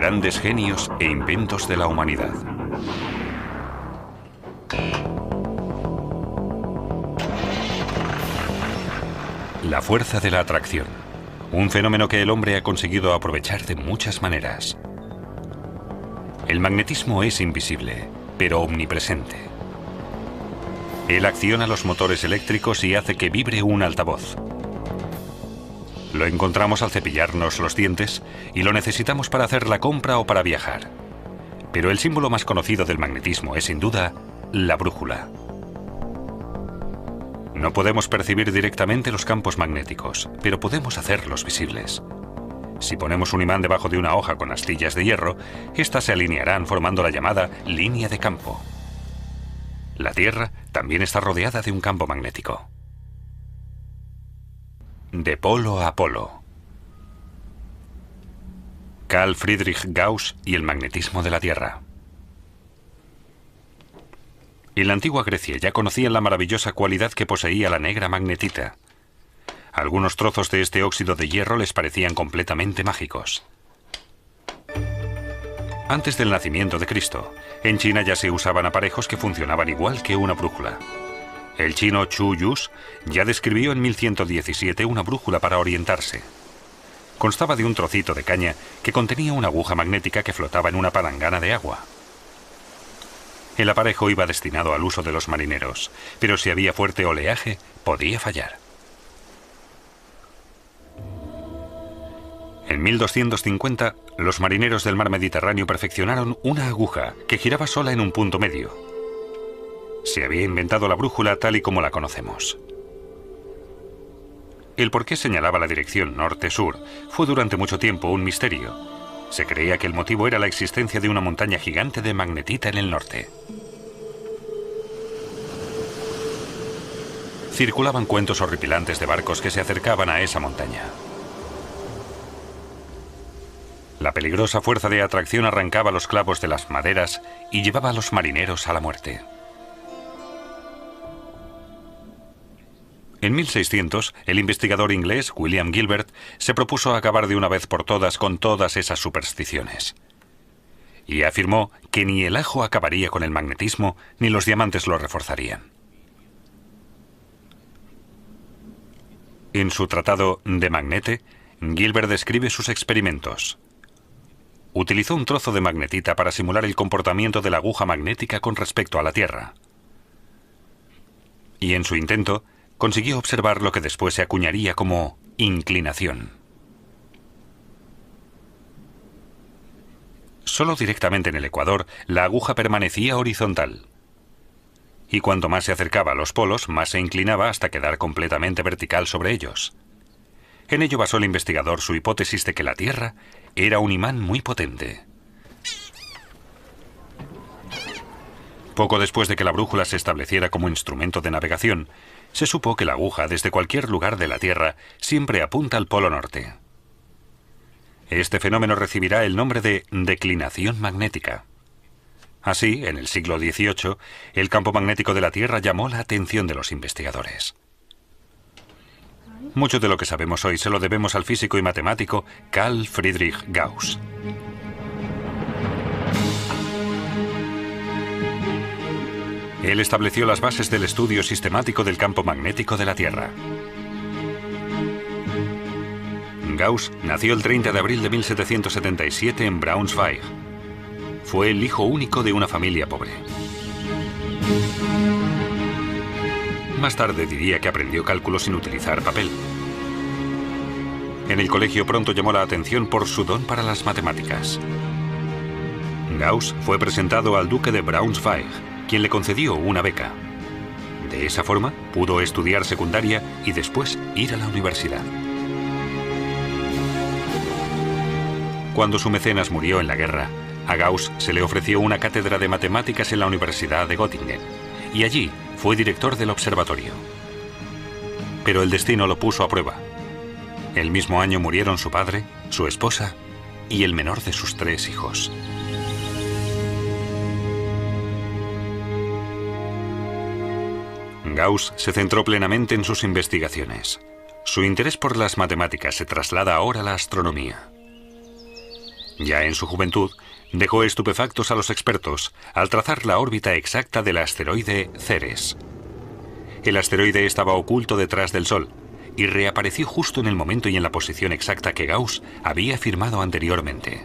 grandes genios e inventos de la humanidad. La fuerza de la atracción, un fenómeno que el hombre ha conseguido aprovechar de muchas maneras. El magnetismo es invisible, pero omnipresente. Él acciona los motores eléctricos y hace que vibre un altavoz. Lo encontramos al cepillarnos los dientes y lo necesitamos para hacer la compra o para viajar. Pero el símbolo más conocido del magnetismo es sin duda la brújula. No podemos percibir directamente los campos magnéticos, pero podemos hacerlos visibles. Si ponemos un imán debajo de una hoja con astillas de hierro, éstas se alinearán formando la llamada línea de campo. La Tierra también está rodeada de un campo magnético. De polo a polo. Carl Friedrich Gauss y el magnetismo de la Tierra. En la antigua Grecia ya conocían la maravillosa cualidad que poseía la negra magnetita. Algunos trozos de este óxido de hierro les parecían completamente mágicos. Antes del nacimiento de Cristo, en China ya se usaban aparejos que funcionaban igual que una brújula. El chino Chu Yus ya describió en 1117 una brújula para orientarse. Constaba de un trocito de caña que contenía una aguja magnética que flotaba en una palangana de agua. El aparejo iba destinado al uso de los marineros, pero si había fuerte oleaje, podía fallar. En 1250, los marineros del mar Mediterráneo perfeccionaron una aguja que giraba sola en un punto medio. Se había inventado la brújula tal y como la conocemos. El por qué señalaba la dirección norte-sur fue durante mucho tiempo un misterio. Se creía que el motivo era la existencia de una montaña gigante de magnetita en el norte. Circulaban cuentos horripilantes de barcos que se acercaban a esa montaña. La peligrosa fuerza de atracción arrancaba los clavos de las maderas y llevaba a los marineros a la muerte. En 1600, el investigador inglés William Gilbert se propuso acabar de una vez por todas con todas esas supersticiones. Y afirmó que ni el ajo acabaría con el magnetismo, ni los diamantes lo reforzarían. En su tratado De Magnete, Gilbert describe sus experimentos. Utilizó un trozo de magnetita para simular el comportamiento de la aguja magnética con respecto a la Tierra. Y en su intento, consiguió observar lo que después se acuñaría como inclinación. Solo directamente en el ecuador, la aguja permanecía horizontal. Y cuanto más se acercaba a los polos, más se inclinaba hasta quedar completamente vertical sobre ellos. En ello basó el investigador su hipótesis de que la Tierra era un imán muy potente. Poco después de que la brújula se estableciera como instrumento de navegación, se supo que la aguja desde cualquier lugar de la Tierra siempre apunta al polo norte. Este fenómeno recibirá el nombre de declinación magnética. Así, en el siglo XVIII, el campo magnético de la Tierra llamó la atención de los investigadores. Mucho de lo que sabemos hoy se lo debemos al físico y matemático Carl Friedrich Gauss. Él estableció las bases del estudio sistemático del campo magnético de la Tierra. Gauss nació el 30 de abril de 1777 en Braunschweig. Fue el hijo único de una familia pobre. Más tarde diría que aprendió cálculo sin utilizar papel. En el colegio pronto llamó la atención por su don para las matemáticas. Gauss fue presentado al duque de Braunschweig, quien le concedió una beca. De esa forma, pudo estudiar secundaria y después ir a la universidad. Cuando su mecenas murió en la guerra, a Gauss se le ofreció una cátedra de matemáticas en la Universidad de Göttingen, y allí fue director del observatorio. Pero el destino lo puso a prueba. El mismo año murieron su padre, su esposa y el menor de sus 3 hijos. Gauss se centró plenamente en sus investigaciones. Su interés por las matemáticas se traslada ahora a la astronomía. Ya en su juventud, dejó estupefactos a los expertos al trazar la órbita exacta del asteroide Ceres. El asteroide estaba oculto detrás del Sol y reapareció justo en el momento y en la posición exacta que Gauss había afirmado anteriormente.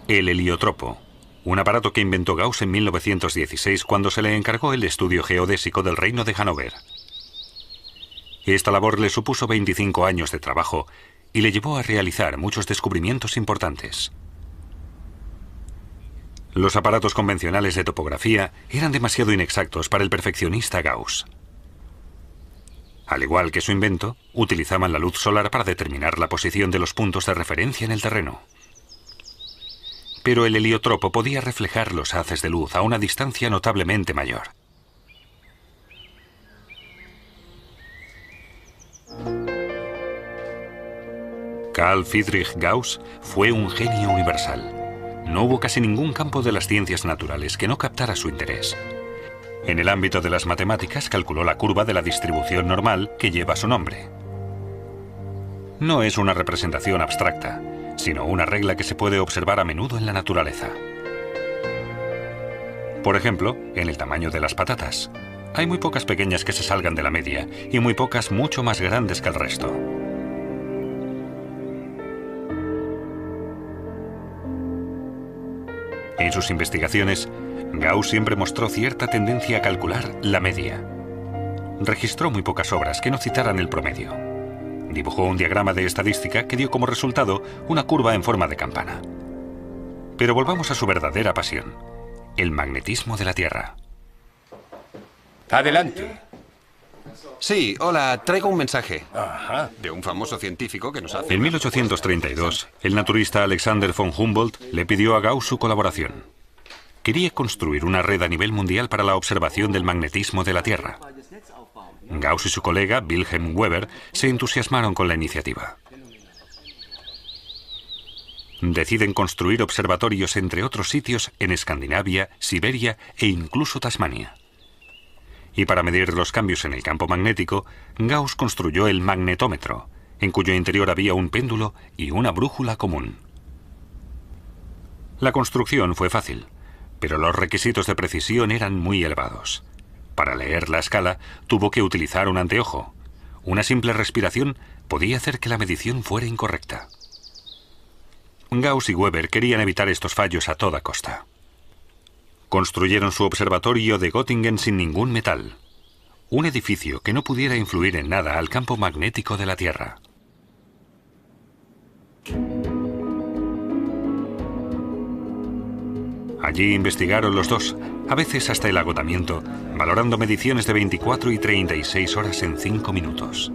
El heliotropo, un aparato que inventó Gauss en 1916 cuando se le encargó el estudio geodésico del Reino de Hannover. Esta labor le supuso 25 años de trabajo y le llevó a realizar muchos descubrimientos importantes. Los aparatos convencionales de topografía eran demasiado inexactos para el perfeccionista Gauss. Al igual que su invento, utilizaban la luz solar para determinar la posición de los puntos de referencia en el terreno. Pero el heliotropo podía reflejar los haces de luz a una distancia notablemente mayor. Carl Friedrich Gauss fue un genio universal. No hubo casi ningún campo de las ciencias naturales que no captara su interés. En el ámbito de las matemáticas calculó la curva de la distribución normal que lleva su nombre. No es una representación abstracta, sino una regla que se puede observar a menudo en la naturaleza. Por ejemplo, en el tamaño de las patatas. Hay muy pocas pequeñas que se salgan de la media y muy pocas mucho más grandes que el resto. En sus investigaciones, Gauss siempre mostró cierta tendencia a calcular la media. Registró muy pocas obras que no citaran el promedio. Dibujó un diagrama de estadística que dio como resultado una curva en forma de campana. Pero volvamos a su verdadera pasión, el magnetismo de la Tierra. Adelante. Sí, hola, traigo un mensaje. Ajá. De un famoso científico que nos hace... En 1832, el naturista Alexander von Humboldt le pidió a Gauss su colaboración. Quería construir una red a nivel mundial para la observación del magnetismo de la Tierra. Gauss y su colega Wilhelm Weber se entusiasmaron con la iniciativa. Deciden construir observatorios entre otros sitios en Escandinavia, Siberia e incluso Tasmania. Y para medir los cambios en el campo magnético, Gauss construyó el magnetómetro, en cuyo interior había un péndulo y una brújula común. La construcción fue fácil, pero los requisitos de precisión eran muy elevados. Para leer la escala, tuvo que utilizar un anteojo. Una simple respiración podía hacer que la medición fuera incorrecta. Gauss y Weber querían evitar estos fallos a toda costa. Construyeron su observatorio de Göttingen sin ningún metal. Un edificio que no pudiera influir en nada al campo magnético de la Tierra. Allí investigaron los dos, a veces hasta el agotamiento, valorando mediciones de 24 y 36 horas en 5 minutos.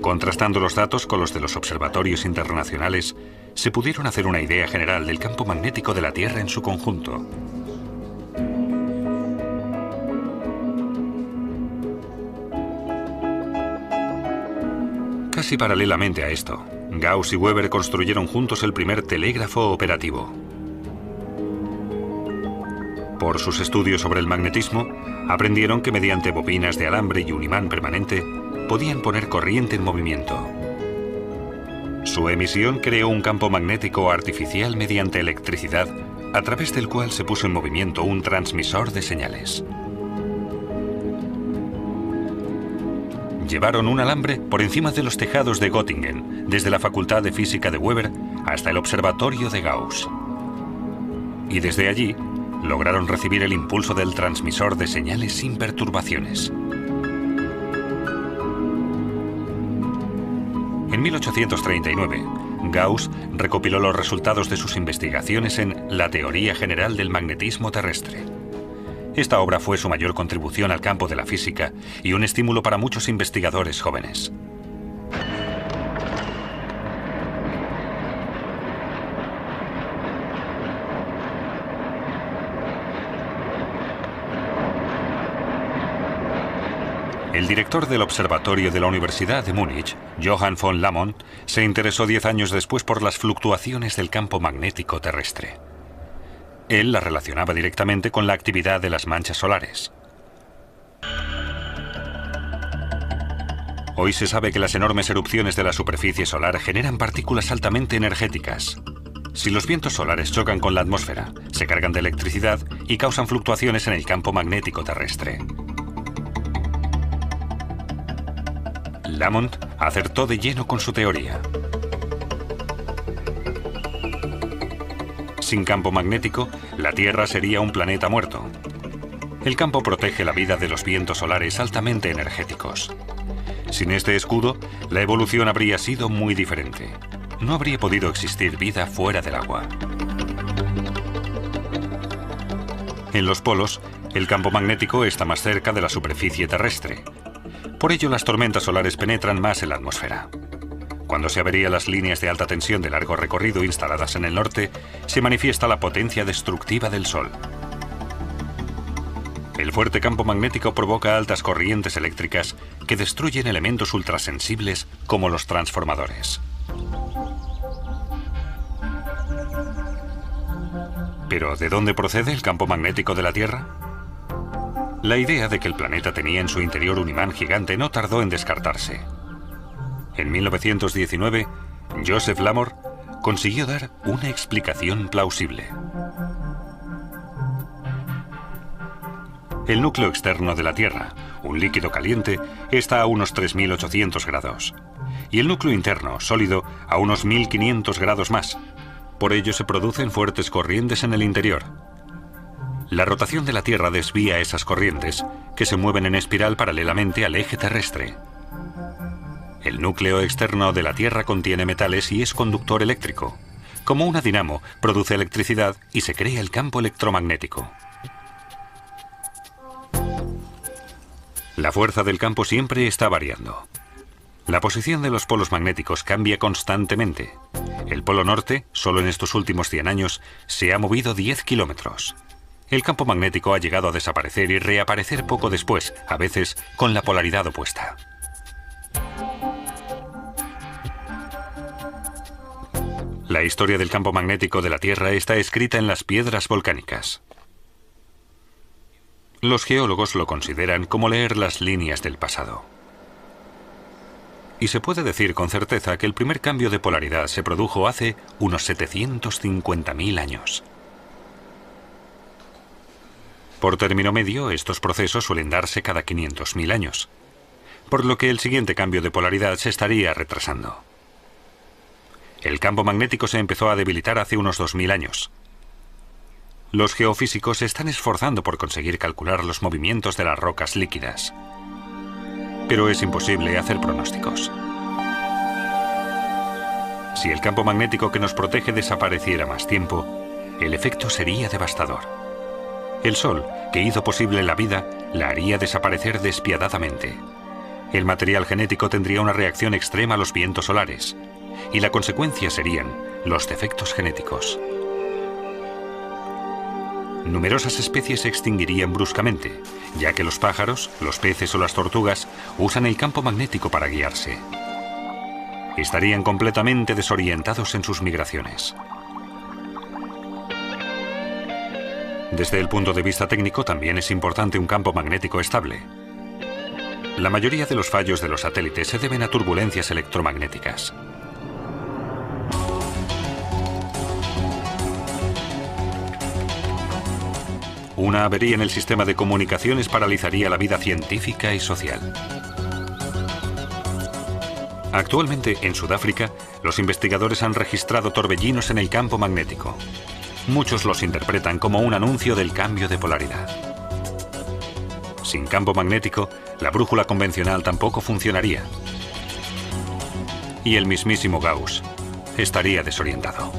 Contrastando los datos con los de los observatorios internacionales, se pudieron hacer una idea general del campo magnético de la Tierra en su conjunto. Casi paralelamente a esto, Gauss y Weber construyeron juntos el primer telégrafo operativo. Por sus estudios sobre el magnetismo, aprendieron que mediante bobinas de alambre y un imán permanente, podían poner corriente en movimiento. Su emisión creó un campo magnético artificial mediante electricidad, a través del cual se puso en movimiento un transmisor de señales. Llevaron un alambre por encima de los tejados de Göttingen, desde la Facultad de Física de Weber hasta el observatorio de Gauss. Y desde allí, lograron recibir el impulso del transmisor de señales sin perturbaciones. En 1839, Gauss recopiló los resultados de sus investigaciones en La teoría general del magnetismo terrestre. Esta obra fue su mayor contribución al campo de la física y un estímulo para muchos investigadores jóvenes. El director del observatorio de la Universidad de Múnich, Johann von Lamont, se interesó 10 años después por las fluctuaciones del campo magnético terrestre. Él la relacionaba directamente con la actividad de las manchas solares. Hoy se sabe que las enormes erupciones de la superficie solar generan partículas altamente energéticas. Si los vientos solares chocan con la atmósfera, se cargan de electricidad y causan fluctuaciones en el campo magnético terrestre. Lamont acertó de lleno con su teoría. Sin campo magnético, la Tierra sería un planeta muerto. El campo protege la vida de los vientos solares altamente energéticos. Sin este escudo, la evolución habría sido muy diferente. No habría podido existir vida fuera del agua. En los polos, el campo magnético está más cerca de la superficie terrestre. Por ello, las tormentas solares penetran más en la atmósfera. Cuando se averían las líneas de alta tensión de largo recorrido instaladas en el norte, se manifiesta la potencia destructiva del Sol. El fuerte campo magnético provoca altas corrientes eléctricas que destruyen elementos ultrasensibles como los transformadores. ¿Pero de dónde procede el campo magnético de la Tierra? La idea de que el planeta tenía en su interior un imán gigante no tardó en descartarse. En 1919, Joseph Larmor consiguió dar una explicación plausible. El núcleo externo de la Tierra, un líquido caliente, está a unos 3.800 grados. Y el núcleo interno, sólido, a unos 1.500 grados más. Por ello se producen fuertes corrientes en el interior. La rotación de la Tierra desvía esas corrientes, que se mueven en espiral paralelamente al eje terrestre. El núcleo externo de la Tierra contiene metales y es conductor eléctrico. Como una dinamo, produce electricidad y se crea el campo electromagnético. La fuerza del campo siempre está variando. La posición de los polos magnéticos cambia constantemente. El polo norte, solo en estos últimos 100 años, se ha movido 10 kilómetros. El campo magnético ha llegado a desaparecer y reaparecer poco después, a veces con la polaridad opuesta. La historia del campo magnético de la Tierra está escrita en las piedras volcánicas. Los geólogos lo consideran como leer las líneas del pasado. Y se puede decir con certeza que el primer cambio de polaridad se produjo hace unos 750.000 años. Por término medio, estos procesos suelen darse cada 500.000 años, por lo que el siguiente cambio de polaridad se estaría retrasando. El campo magnético se empezó a debilitar hace unos 2.000 años. Los geofísicos se están esforzando por conseguir calcular los movimientos de las rocas líquidas. Pero es imposible hacer pronósticos. Si el campo magnético que nos protege desapareciera más tiempo, el efecto sería devastador. El Sol, que hizo posible la vida, la haría desaparecer despiadadamente. El material genético tendría una reacción extrema a los vientos solares, y la consecuencia serían los defectos genéticos. Numerosas especies se extinguirían bruscamente, ya que los pájaros, los peces o las tortugas usan el campo magnético para guiarse. Estarían completamente desorientados en sus migraciones. Desde el punto de vista técnico también es importante un campo magnético estable. La mayoría de los fallos de los satélites se deben a turbulencias electromagnéticas. Una avería en el sistema de comunicaciones paralizaría la vida científica y social. Actualmente, en Sudáfrica, los investigadores han registrado torbellinos en el campo magnético. Muchos los interpretan como un anuncio del cambio de polaridad. Sin campo magnético, la brújula convencional tampoco funcionaría. Y el mismísimo Gauss estaría desorientado.